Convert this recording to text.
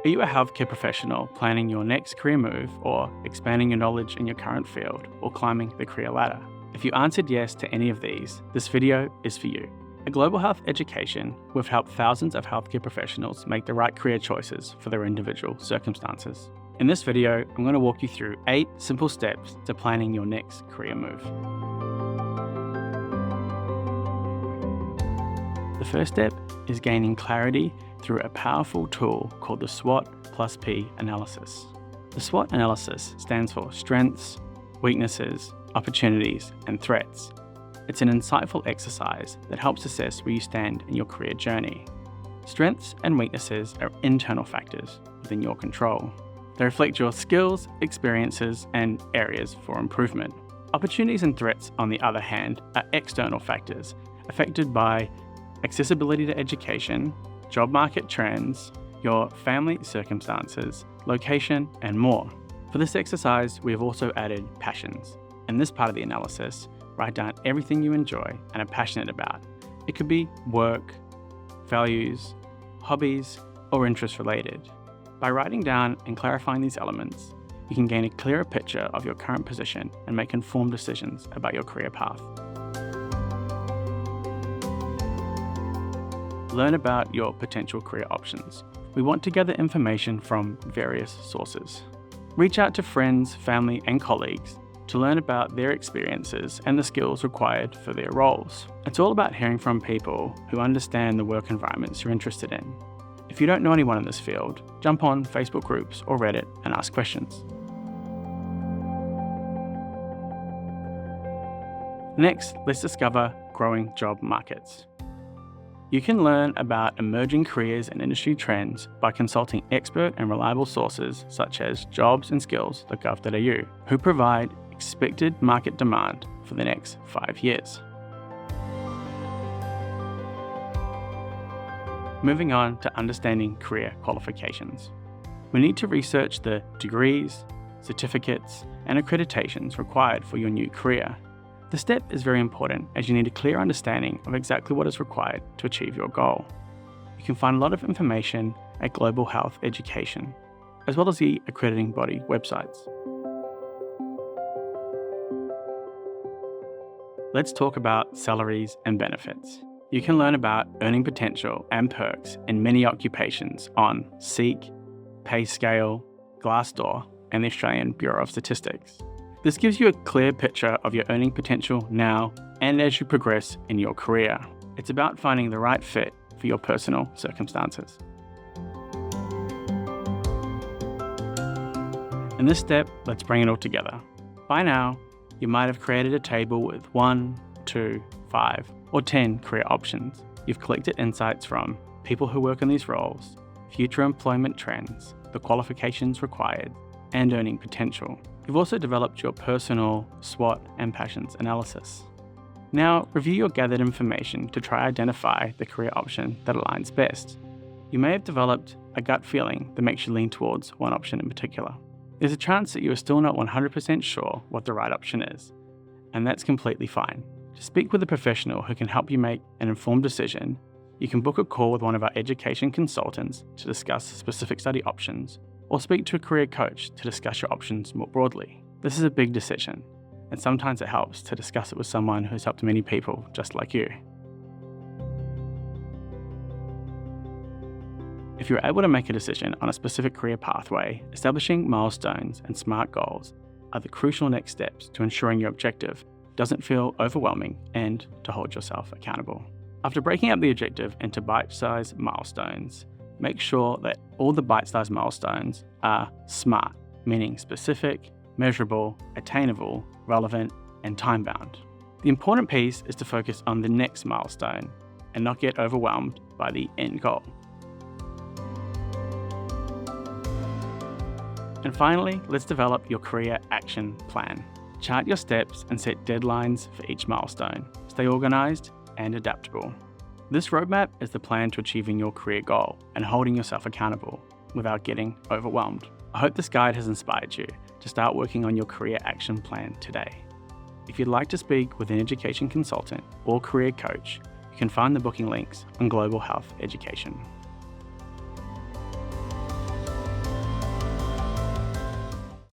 Are you a healthcare professional planning your next career move, or expanding your knowledge in your current field, or climbing the career ladder? If you answered yes to any of these, this video is for you. At Global Health Education, we've helped thousands of healthcare professionals make the right career choices for their individual circumstances. In this video, I'm going to walk you through 8 simple steps to planning your next career move. The first step is gaining clarity through a powerful tool called the SWOT+P analysis. The SWOT analysis stands for strengths, weaknesses, opportunities, and threats. It's an insightful exercise that helps assess where you stand in your career journey. Strengths and weaknesses are internal factors within your control. They reflect your skills, experiences, and areas for improvement. Opportunities and threats, on the other hand, are external factors affected by accessibility to education, job market trends, your family circumstances, location, and more. For this exercise, we have also added passions. In this part of the analysis, write down everything you enjoy and are passionate about. It could be work, values, hobbies, or interest related. By writing down and clarifying these elements, you can gain a clearer picture of your current position and make informed decisions about your career path. Learn about your potential career options. We want to gather information from various sources. Reach out to friends, family, and colleagues to learn about their experiences and the skills required for their roles. It's all about hearing from people who understand the work environments you're interested in. If you don't know anyone in this field, jump on Facebook groups or Reddit and ask questions. Next, let's discover growing job markets. You can learn about emerging careers and industry trends by consulting expert and reliable sources such as jobsandskills.gov.au, who provide expected market demand for the next 5 years. Moving on to understanding career qualifications. We need to research the degrees, certificates, and accreditations required for your new career. This step is very important as you need a clear understanding of exactly what is required to achieve your goal. You can find a lot of information at Global Health Education, as well as the accrediting body websites. Let's talk about salaries and benefits. You can learn about earning potential and perks in many occupations on Seek, PayScale, Glassdoor, and the Australian Bureau of Statistics. This gives you a clear picture of your earning potential now and as you progress in your career. It's about finding the right fit for your personal circumstances. In this step, let's bring it all together. By now, you might have created a table with 1, 2, 5, or 10 career options. You've collected insights from people who work in these roles, future employment trends, the qualifications required, and earning potential. You've also developed your personal SWOT and passions analysis. Now, review your gathered information to try identify the career option that aligns best. You may have developed a gut feeling that makes you lean towards one option in particular. There's a chance that you are still not 100% sure what the right option is, and that's completely fine. To speak with a professional who can help you make an informed decision, you can book a call with one of our education consultants to discuss specific study options, or speak to a career coach to discuss your options more broadly. This is a big decision, and sometimes it helps to discuss it with someone who's helped many people just like you. If you're able to make a decision on a specific career pathway, establishing milestones and SMART goals are the crucial next steps to ensuring your objective doesn't feel overwhelming and to hold yourself accountable. After breaking up the objective into bite-sized milestones, make sure that all the bite-sized milestones are SMART, meaning specific, measurable, attainable, relevant, and time-bound. The important piece is to focus on the next milestone and not get overwhelmed by the end goal. And finally, let's develop your career action plan. Chart your steps and set deadlines for each milestone. Stay organized and adaptable. This roadmap is the plan to achieving your career goal and holding yourself accountable without getting overwhelmed. I hope this guide has inspired you to start working on your career action plan today. If you'd like to speak with an education consultant or career coach, you can find the booking links on Global Health Education.